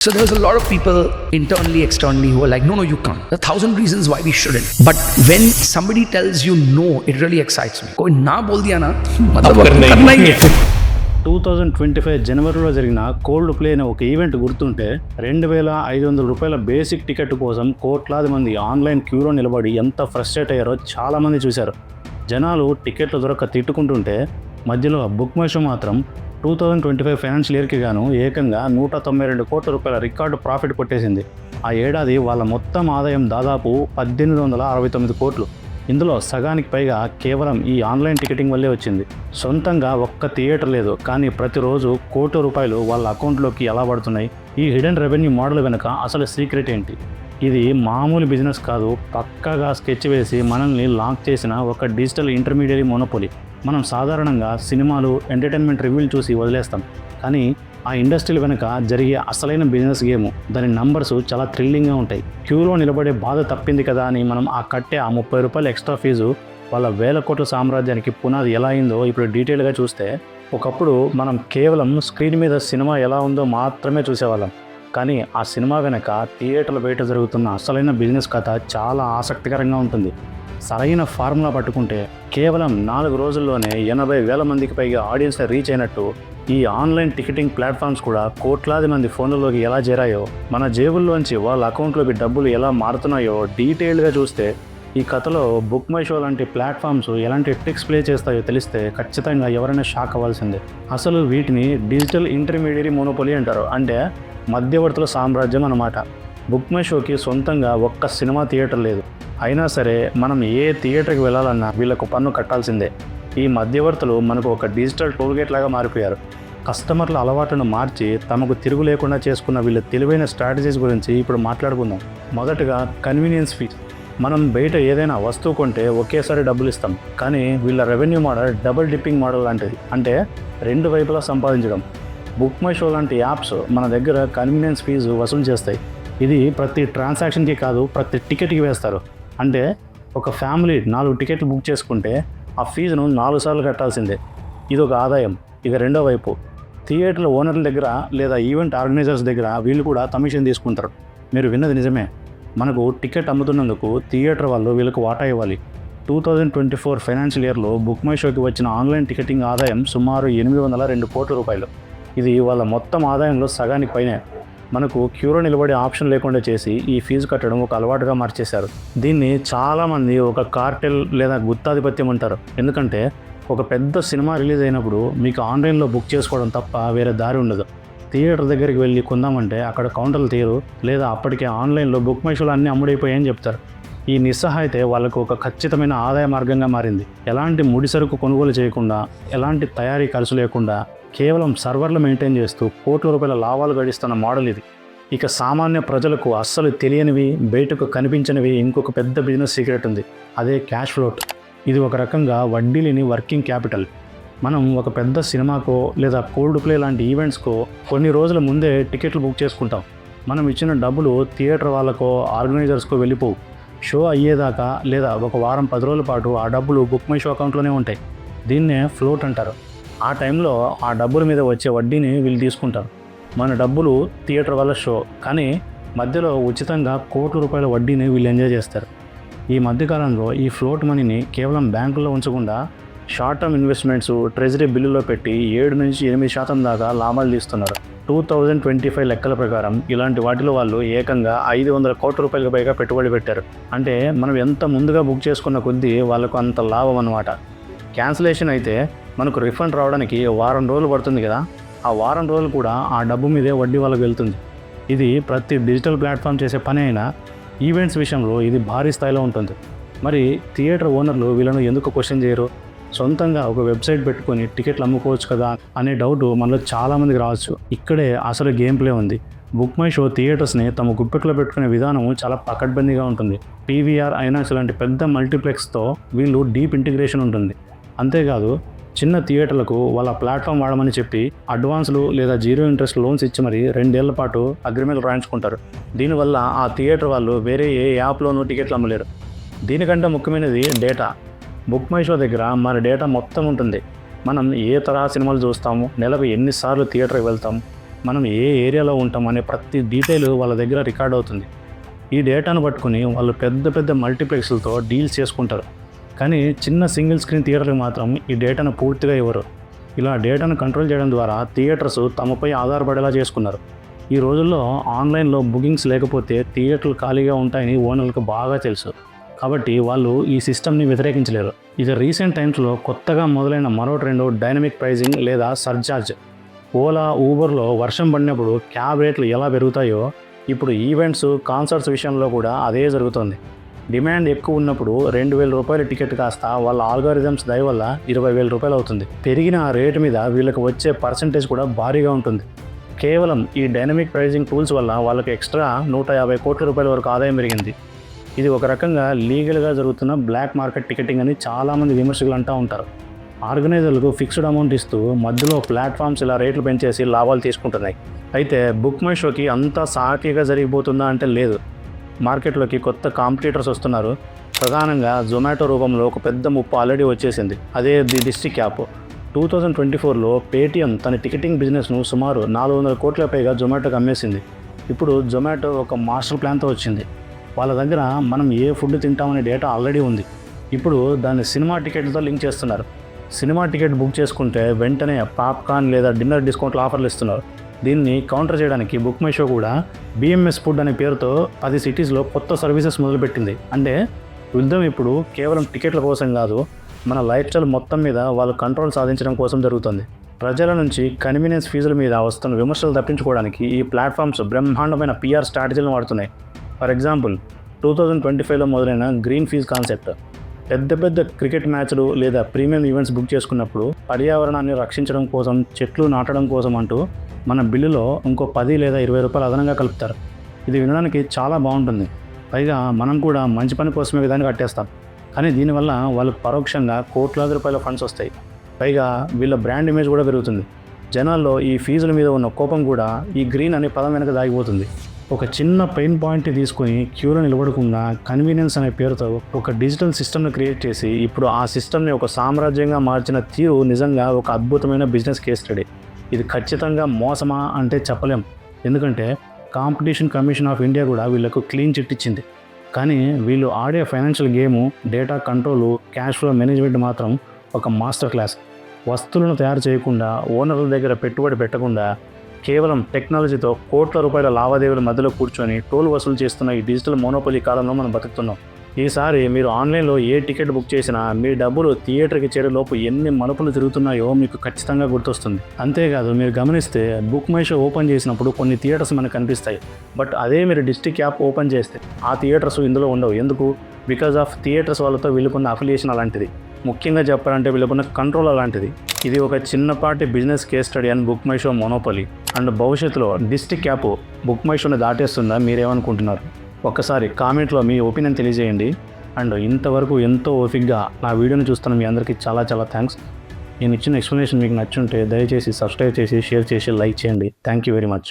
So there's a lot of people internally, externally who are like, no, you can't. There are 1,000 reasons why we shouldn't. But when somebody tells you no, it really excites me. कोई ना बोल दिया ना, मतलब करना ही है. 2025 జనవరిలో జరిగిన కోల్డ్ ప్లే అనే ఒక ఈవెంట్ గుర్తుంటే 2,500 రూపాయల బేసిక్ టికెట్ కోసం కోట్లాది మంది ఆన్లైన్ క్యూలో నిలబడి ఎంత ఫ్రస్ట్రేట్ అయ్యారో చాలామంది చూశారు. జనాలు టికెట్లు దొరక్క తిట్టుకుంటుంటే మధ్యలో బుక్ మై షో మాత్రం 2025 ఫైనాన్షియల్ ఇయర్కి గాను ఏకంగా 192 కోట్ల రూపాయల రికార్డు ప్రాఫిట్ కొట్టేసింది. ఆ ఏడాది వాళ్ళ మొత్తం ఆదాయం దాదాపు 1,869 కోట్లు. ఇందులో సగానికి పైగా కేవలం ఈ ఆన్లైన్ టికెటింగ్ వల్లే వచ్చింది. సొంతంగా ఒక్క థియేటర్ లేదు, కానీ ప్రతిరోజు కోట్ల రూపాయలు వాళ్ళ అకౌంట్లోకి ఎలా పడుతున్నాయి? ఈ హిడెన్ రెవెన్యూ మోడల్ వెనుక అసలు సీక్రెట్ ఏంటి? ఇది మామూలు బిజినెస్ కాదు, పక్కాగా స్కెచ్ వేసి మనల్ని లాక్ చేసిన ఒక డిజిటల్ ఇంటర్మీడియరీ మోనోపోలీ. మనం సాధారణంగా సినిమాలు, ఎంటర్టైన్మెంట్ రివ్యూలు చూసి వదిలేస్తాం, కానీ ఆ ఇండస్ట్రీల వెనుక జరిగే అసలైన బిజినెస్ గేమ్, దాని నంబర్స్ చాలా థ్రిల్లింగ్గా ఉంటాయి. క్యూలో నిలబడే బాధ తప్పింది కదా అని మనం కట్టే ఆ 30 రూపాయల ఎక్స్ట్రా ఫీజు వాళ్ళ 1,000 కోట్ల సామ్రాజ్యానికి పునాది ఎలా అయిందో ఇప్పుడు డీటెయిల్గా చూస్తే, ఒకప్పుడు మనం కేవలం స్క్రీన్ మీద సినిమా ఎలా ఉందో మాత్రమే చూసేవాళ్ళం, కానీ ఆ సినిమా వెనక థియేటర్ల బయట జరుగుతున్న అసలైన బిజినెస్ కథ చాలా ఆసక్తికరంగా ఉంటుంది. సరైన ఫార్ములా పట్టుకుంటే కేవలం 4 రోజుల్లోనే 80,000 మందికి పైగా ఆడియన్స్ని రీచ్ అయినట్టు ఈ ఆన్లైన్ టికెటింగ్ ప్లాట్ఫామ్స్ కూడా కోట్లాది మంది ఫోన్లలోకి ఎలా చేరాయో, మన జేబుల్లోంచి వాళ్ళ అకౌంట్లోకి డబ్బులు ఎలా మారుతున్నాయో డీటెయిల్గా చూస్తే, ఈ కథలో బుక్ మై షో లాంటి ప్లాట్ఫామ్స్ ఎలాంటి ట్రిక్స్ ప్లే చేస్తాయో తెలిస్తే ఖచ్చితంగా ఎవరైనా షాక్ అవ్వాల్సిందే. అసలు వీటిని డిజిటల్ ఇంటర్మీడియరీ మోనోపోలీ అంటారు, అంటే మధ్యవర్తుల సామ్రాజ్యం అన్నమాట. బుక్ మై షోకి సొంతంగా ఒక్క సినిమా థియేటర్ లేదు, అయినా సరే మనం ఏ థియేటర్కి వెళ్ళాలన్నా వీళ్ళకు పన్ను కట్టాల్సిందే. ఈ మధ్యవర్తులు మనకు ఒక డిజిటల్ టోల్గేట్ లాగా మారిపోయారు. కస్టమర్ల అలవాట్లను మార్చి తమకు తిరుగు లేకుండా చేసుకున్న వీళ్ళ తెలివైన స్ట్రాటజీస్ గురించి ఇప్పుడు మాట్లాడుకుందాం. మొదటగా కన్వీనియన్స్ ఫీ. మనం బయట ఏదైనా వస్తువు కొంటే ఒకేసారి డబ్బులు ఇస్తాం, కానీ వీళ్ళ revenue model double dipping model లాంటిది, అంటే 2 వైపులా సంపాదించడం. బుక్ మై షో లాంటి యాప్స్ మన దగ్గర కన్వీనియన్స్ ఫీజు వసూలు చేస్తాయి. ఇది ప్రతి ట్రాన్సాక్షన్కి కాదు, ప్రతి టికెట్కి వేస్తారు. అంటే ఒక ఫ్యామిలీ 4 టికెట్లు బుక్ చేసుకుంటే ఆ ఫీజును 4 సార్లు కట్టాల్సిందే. ఇది ఒక ఆదాయం. ఇక రెండో వైపు థియేటర్ల ఓనర్ల దగ్గర లేదా ఈవెంట్ ఆర్గనైజర్స్ దగ్గర వీళ్ళు కూడా కమిషన్ తీసుకుంటారు. మీరు విన్నది నిజమే, మనకు టికెట్ అమ్ముతున్నందుకు థియేటర్ వాళ్ళు వీళ్ళకు వాటా ఇవ్వాలి. 2024 ఫైనాన్షియల్ ఇయర్లో బుక్ మై షోకి వచ్చిన ఆన్లైన్ టికెటింగ్ ఆదాయం సుమారు 802 కోట్ల రూపాయలు. ఇది వాళ్ళ మొత్తం ఆదాయంలో సగానికి పైనే. మనకు క్యూలో నిలబడే ఆప్షన్ లేకుండా చేసి ఈ ఫీజు కట్టడం ఒక అలవాటుగా మార్చేశారు. దీన్ని చాలామంది ఒక కార్టెల్ లేదా గుత్తాధిపత్యం అంటారు. ఎందుకంటే ఒక పెద్ద సినిమా రిలీజ్ అయినప్పుడు మీకు ఆన్లైన్లో బుక్ చేసుకోవడం తప్ప వేరే దారి ఉండదు. థియేటర్ దగ్గరికి వెళ్ళి కొందామంటే అక్కడ కౌంటర్లు తీరు, లేదా అప్పటికే ఆన్లైన్లో బుక్ మై షోలు అన్నీ అమ్ముడైపోయాయని చెప్తారు. ఈ నిస్సహాయతే వాళ్ళకు ఒక ఖచ్చితమైన ఆదాయ మార్గంగా మారింది. ఎలాంటి ముడిసరుకు కొనుగోలు చేయకుండా, ఎలాంటి తయారీ ఖర్చు లేకుండా కేవలం సర్వర్లు మెయింటైన్ చేస్తూ కోట్ల రూపాయల లాభాలు గడిస్తున్న మోడల్ ఇది. ఇక సామాన్య ప్రజలకు అస్సలు తెలియనివి, బయటకు కనిపించనివి ఇంకొక పెద్ద బిజినెస్ సీక్రెట్ ఉంది. అదే క్యాష్ ఫ్లోట్. ఇది ఒక రకంగా వడ్డీ లేని వర్కింగ్ క్యాపిటల్. మనం ఒక పెద్ద సినిమాకో లేదా కోల్డ్ ప్లే లాంటి ఈవెంట్స్కో కొన్ని రోజుల ముందే టికెట్లు బుక్ చేసుకుంటాం. మనం ఇచ్చిన డబ్బులు థియేటర్ వాళ్ళకో ఆర్గనైజర్స్కో వెళ్ళిపోవు. షో అయ్యేదాకా లేదా ఒక వారం 10 రోజుల పాటు ఆ డబ్బులు బుక్ మై షో అకౌంట్లోనే ఉంటాయి. దీన్నే ఫ్లోట్ అంటారు. ఆ టైంలో ఆ డబ్బుల మీద వచ్చే వడ్డీని వీళ్ళు తీసుకుంటారు. మన డబ్బులు థియేటర్ వల్ల షో, కానీ మధ్యలో ఉచితంగా కోట్ల రూపాయల వడ్డీని వీళ్ళు ఎంజాయ్ చేస్తారు. ఈ మధ్యకాలంలో ఈ ఫ్లోట్ మనీని కేవలం బ్యాంకుల్లో ఉంచకుండా షార్ట్ టర్మ్ ఇన్వెస్ట్మెంట్స్, ట్రెజరీ బిల్లులో పెట్టి 7-8% దాకా లాభాలు తీస్తున్నారు. 2025 లెక్కల ప్రకారం ఇలాంటి వాటిలో వాళ్ళు ఏకంగా 500 కోట్ల రూపాయలకు పైగా పెట్టుబడి పెట్టారు. అంటే మనం ఎంత ముందుగా బుక్ చేసుకున్న కొద్దీ వాళ్ళకు అంత లాభం అన్నమాట. క్యాన్సిలేషన్ అయితే మనకు రిఫండ్ రావడానికి వారం రోజులు పడుతుంది కదా, ఆ వారం రోజులు కూడా ఆ డబ్బు మీదే వడ్డీ వాళ్ళకి వెళ్తుంది. ఇది ప్రతి డిజిటల్ ప్లాట్ఫామ్ చేసే పని అయినా ఈవెంట్స్ విషయంలో ఇది భారీ స్థాయిలో ఉంటుంది. మరి థియేటర్ ఓనర్లు వీళ్ళను ఎందుకు క్వశ్చన్ చేయరు? సొంతంగా ఒక వెబ్సైట్ పెట్టుకొని టికెట్లు అమ్ముకోవచ్చు కదా అనే డౌట్ మనలో చాలామందికి రావచ్చు. ఇక్కడే అసలు గేమ్ ప్లే ఉంది. బుక్ మై షో థియేటర్స్ని తమ గుప్పెట్లో పెట్టుకునే విధానం చాలా పకడ్బందీగా ఉంటుంది. పీవీఆర్, ఐనాక్స్ లాంటి పెద్ద మల్టీప్లెక్స్తో వీళ్ళు డీప్ ఇంటిగ్రేషన్ ఉంటుంది. అంతేకాదు చిన్న థియేటర్లకు వాళ్ళ ప్లాట్ఫామ్ వాడమని చెప్పి అడ్వాన్స్లు లేదా 0 ఇంట్రెస్ట్ లోన్స్ ఇచ్చి మరి 2 ఏళ్ల పాటు అగ్రిమెంట్లు రాయించుకుంటారు. దీనివల్ల ఆ థియేటర్ వాళ్ళు వేరే ఏ యాప్లోనూ టికెట్లు అమ్మలేరు. దీనికంటే ముఖ్యమైనది డేటా. బుక్ మై షో దగ్గర మన డేటా మొత్తం ఉంటుంది. మనం ఏ తరహా సినిమాలు చూస్తాము, నెలకు ఎన్నిసార్లు థియేటర్కి వెళ్తాం, మనం ఏ ఏరియాలో ఉంటాం అనే ప్రతి డీటెయిల్ వాళ్ళ దగ్గర రికార్డ్ అవుతుంది. ఈ డేటాను పట్టుకుని వాళ్ళు పెద్ద పెద్ద మల్టీప్లెక్స్లతో డీల్స్ చేసుకుంటారు. కానీ చిన్న సింగిల్ స్క్రీన్ థియేటర్కి మాత్రం ఈ డేటాను పూర్తిగా ఇవ్వరు. ఇలా డేటాను కంట్రోల్ చేయడం ద్వారా థియేటర్స్ తమపై ఆధారపడేలా చేసుకున్నారు. ఈ రోజుల్లో ఆన్లైన్లో బుకింగ్స్ లేకపోతే థియేటర్లు ఖాళీగా ఉంటాయని ఓనర్లకు బాగా తెలుసు. కాబట్టి వాళ్ళు ఈ సిస్టమ్ని వ్యతిరేకించలేరు. ఇది రీసెంట్ టైమ్స్లో కొత్తగా మొదలైన మరో ట్రెండ్ డైనమిక్ ప్రైజింగ్ లేదా సర్చార్జ్. ఓలా, ఊబర్లో వర్షం పడినప్పుడు క్యాబ్ రేట్లు ఎలా పెరుగుతాయో ఇప్పుడు ఈవెంట్స్, కాన్సర్ట్స్ విషయంలో కూడా అదే జరుగుతుంది. డిమాండ్ ఎక్కువ ఉన్నప్పుడు 2,000 రూపాయల టికెట్ కాస్త వాళ్ళ ఆల్గారిథమ్స్ దయ వల్ల 20,000 రూపాయలు అవుతుంది. పెరిగిన ఆ రేటు మీద వీళ్ళకి వచ్చే పర్సంటేజ్ కూడా భారీగా ఉంటుంది. కేవలం ఈ డైనమిక్ ప్రైజింగ్ టూల్స్ వల్ల వాళ్ళకి ఎక్స్ట్రా 150 కోట్ల రూపాయల వరకు ఆదాయం పెరిగింది. ఇది ఒక రకంగా లీగల్గా జరుగుతున్న బ్లాక్ మార్కెట్ టికెటింగ్ అని చాలామంది విమర్శకులు అంటూ ఉంటారు. ఆర్గనైజర్లకు ఫిక్స్డ్ అమౌంట్ ఇస్తూ మధ్యలో ప్లాట్ఫామ్స్ ఇలా రేట్లు పెంచేసి లాభాలు తీసుకుంటున్నాయి. అయితే బుక్ మై షోకి అంతా సాఫీగా జరిగిపోతుందా అంటే లేదు. మార్కెట్లోకి కొత్త కాంపిటీటర్స్ వస్తున్నారు. ప్రధానంగా జొమాటో రూపంలో ఒక పెద్ద ముప్పు ఆల్రెడీ వచ్చేసింది. అదే ది డిస్ట్రిక్ట్ యాప్. 2024లో పేటీఎం తన టికెటింగ్ బిజినెస్ను సుమారు 400 కోట్ల పైగా జొమాటోకి అమ్మేసింది. ఇప్పుడు జొమాటో ఒక మాస్టర్ ప్లాన్తో వచ్చింది. వాళ్ళ దగ్గర మనం ఏ ఫుడ్ తింటామనే డేటా ఆల్రెడీ ఉంది. ఇప్పుడు దాన్ని సినిమా టికెట్లతో లింక్ చేస్తున్నారు. సినిమా టికెట్ బుక్ చేసుకుంటే వెంటనే పాప్కార్న్ లేదా డిన్నర్ డిస్కౌంట్లు ఆఫర్లు ఇస్తున్నారు. దీన్ని కౌంటర్ చేయడానికి బుక్ మై షో కూడా BMS ఫుడ్ అనే పేరుతో 10 సిటీస్లో కొత్త సర్వీసెస్ మొదలుపెట్టింది. అంటే యుద్ధం ఇప్పుడు కేవలం టికెట్ల కోసం కాదు, మన లైఫ్ స్టైల్ మొత్తం మీద వాళ్ళు కంట్రోల్ సాధించడం కోసం జరుగుతుంది. ప్రజల నుంచి కన్వీనియన్స్ ఫీజుల మీద వస్తున్న విమర్శలు తప్పించుకోవడానికి ఈ ప్లాట్ఫామ్స్ బ్రహ్మాండమైన PR స్ట్రాటజీలను వాడుతున్నాయి. ఫర్ ఎగ్జాంపుల్ 2025లో మొదలైన గ్రీన్ ఫీజ్ కాన్సెప్ట్. పెద్ద పెద్ద క్రికెట్ మ్యాచ్లు లేదా ప్రీమియం ఈవెంట్స్ బుక్ చేసుకున్నప్పుడు పర్యావరణాన్ని రక్షించడం కోసం, చెట్లు నాటడం కోసం అంటూ మన బిల్లులో ఇంకో 10 లేదా 20 రూపాయలు అదనంగా కలుపుతారు. ఇది వినడానికి చాలా బాగుంటుంది. పైగా మనం కూడా మంచి పని కోసమే విధాన్ని కట్టేస్తాం. కానీ దీనివల్ల వాళ్ళకు పరోక్షంగా కోట్లాది రూపాయల ఫండ్స్ వస్తాయి. పైగా వీళ్ళ బ్రాండ్ ఇమేజ్ కూడా పెరుగుతుంది. జనాల్లో ఈ ఫీజుల మీద ఉన్న కోపం కూడా ఈ గ్రీన్ అనే పదం వెనక దాగిపోతుంది. ఒక చిన్న పెయిన్ పాయింట్ తీసుకొని క్యూలో నిలబడకుండా కన్వీనియన్స్ అనే పేరుతో ఒక డిజిటల్ సిస్టమ్ను క్రియేట్ చేసి ఇప్పుడు ఆ సిస్టమ్ని ఒక సామ్రాజ్యంగా మార్చిన తీరు నిజంగా ఒక అద్భుతమైన బిజినెస్ కేస్ స్టడీ. ఇది ఖచ్చితంగా మోసమా అంటే చెప్పలేం. ఎందుకంటే కాంపిటీషన్ కమిషన్ ఆఫ్ ఇండియా కూడా వీళ్ళకు క్లీన్ చిట్ ఇచ్చింది. కానీ వీళ్ళు ఆడే financial game, data control, cash flow management మాత్రం ఒక మాస్టర్ క్లాస్. వస్తువులను తయారు చేయకుండా, ఓనర్ల దగ్గర పెట్టుబడి పెట్టకుండా, కేవలం టెక్నాలజీతో కోట్ల రూపాయల లావాదేవీల మధ్యలో కూర్చొని టోల్ వసూలు చేస్తున్న ఈ డిజిటల్ మోనోపొలీ కాలంలో మనం బతుకుతున్నాం. ఈసారి మీరు ఆన్లైన్లో ఏ టికెట్ బుక్ చేసినా మీ డబ్బులు థియేటర్కి చేరేలోపు ఎన్ని మలుపులు తిరుగుతున్నాయో మీకు ఖచ్చితంగా గుర్తొస్తుంది. అంతేకాదు, మీరు గమనిస్తే బుక్ మై షో ఓపెన్ చేసినప్పుడు కొన్ని థియేటర్స్ మనకు కనిపిస్తాయి. బట్ అదే మీరు డిస్ట్రిక్ట్ యాప్ ఓపెన్ చేస్తే ఆ థియేటర్స్ ఇందులో ఉండవు. ఎందుకు? బికాజ్ ఆఫ్ థియేటర్స్ వాళ్ళతో వీళ్ళకున్న అఫిలియేషన్ అలాంటిది. ముఖ్యంగా చెప్పాలంటే వీళ్ళకున్న కంట్రోల్ అలాంటిది. ఇది ఒక చిన్నపాటి business case study and book my show monopoly. And భవిష్యత్తులో డిస్ట్రిక్ట్ యాప్ బుక్ మై షోని దాటేస్తుందా మీరేమనుకుంటున్నారు? ఒక్కసారి కామెంట్లో మీ ఒపీనియన్ తెలియజేయండి. అండ్ ఇంతవరకు ఎంతో ఓపిక్గా నా వీడియోని చూస్తున్న మీ అందరికీ చాలా చాలా థ్యాంక్స్. నేను ఇచ్చిన ఎక్స్ప్లెనేషన్ మీకు నచ్చుంటే దయచేసి సబ్స్క్రైబ్ చేసి, షేర్ చేసి, లైక్ చేయండి. Thank you very much.